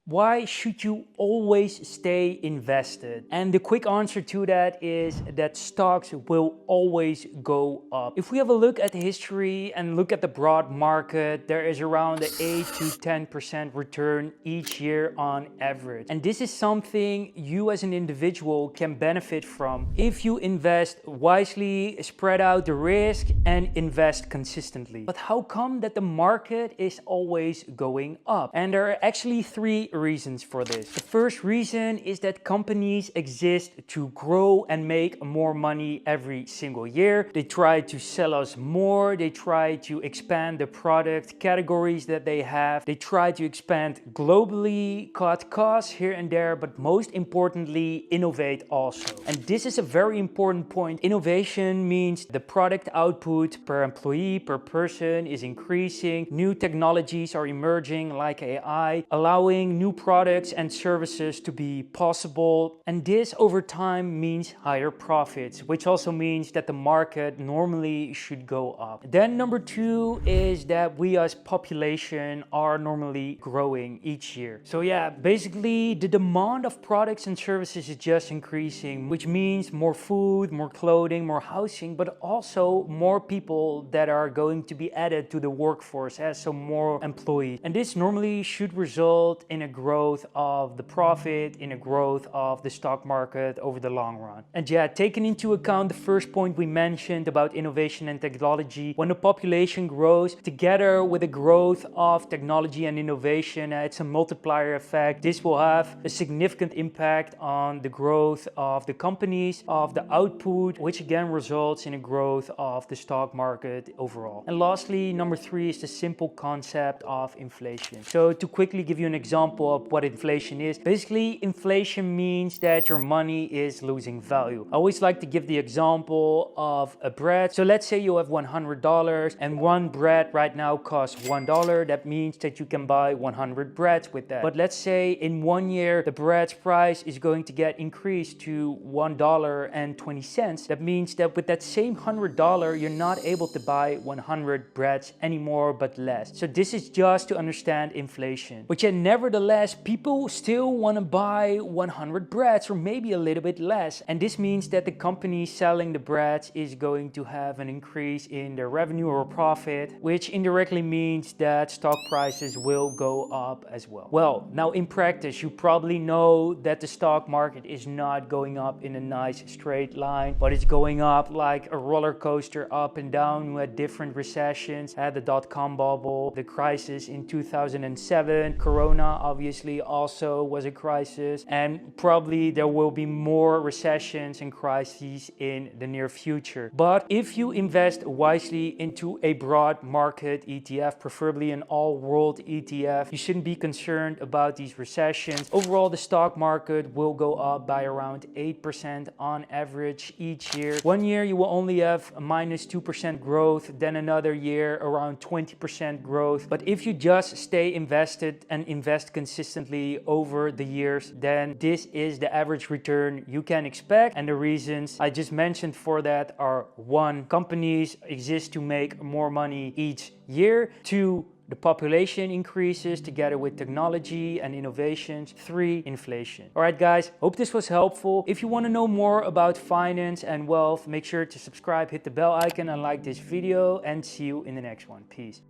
Why should you always stay invested? And the quick answer to that is that stocks will always go up. If we have a look at history and look at the broad market, there is around an 8 to 10% return each year on average. And this is something you as an individual can benefit from if you invest wisely, spread out the risk, and invest consistently. But how come that the market is always going up? And there are actually three reasons for this. The first reason is that companies exist to grow and make more money every single year. They try to sell us more. They try to expand the product categories that they have. They try to expand globally, cut costs here and there, but most importantly, innovate also. And this is a very important point. Innovation means the product output per employee, per person is increasing. New technologies are emerging like AI, allowing new products and services to be possible. And this over time means higher profits, which also means that the market normally should go up. Then number two is that we as population are normally growing each year. So yeah, basically the demand of products and services is just increasing, which means more food, more clothing, more housing, but also more people that are going to be added to the workforce as so more employees. And this normally should result in a growth of the profit, in a growth of the stock market over the long run. And yeah, taking into account the first point we mentioned about innovation and technology, when the population grows together with the growth of technology and innovation, it's a multiplier effect. This will have a significant impact on the growth of the companies, of the output, which again results in a growth of the stock market overall. And lastly, number three is the simple concept of inflation. So to quickly give you an example of what inflation is, basically inflation means that your money is losing value. I always like to give the example of a bread. So let's say you have $100 and one bread right now costs $1. That means that you can buy 100 breads with that. But let's say in 1 year the bread's price is going to get increased to $1.20. That means that with that same $100 you're not able to buy 100 breads anymore but less. So this is just to understand inflation. But yet nevertheless people still want to buy 100 breads or maybe a little bit less. And this means that the company selling the breads is going to have an increase in their revenue or profit, which indirectly means that stock prices will go up as well. Well, now in practice, you probably know that the stock market is not going up in a nice straight line, but it's going up like a roller coaster up and down. We had different recessions, had the dot-com bubble, the crisis in 2007, Corona obviously also was a crisis, and probably there will be more recessions and crises in the near future. But if you invest wisely into a broad market ETF, preferably an all-world ETF, you shouldn't be concerned about these recessions. Overall, the stock market will go up by around 8% on average each year. 1 year you will only have a minus 2% growth, then another year around 20% growth. But if you just stay invested and invest consistently over the years, then this is the average return you can expect. And the reasons I just mentioned for that are: 1, companies exist to make more money each year; 2, the population increases together with technology and innovations; 3, inflation. All right, guys, hope this was helpful. If you want to know more about finance and wealth, make sure to subscribe, hit the bell icon, and like this video, and see you in the next one. Peace.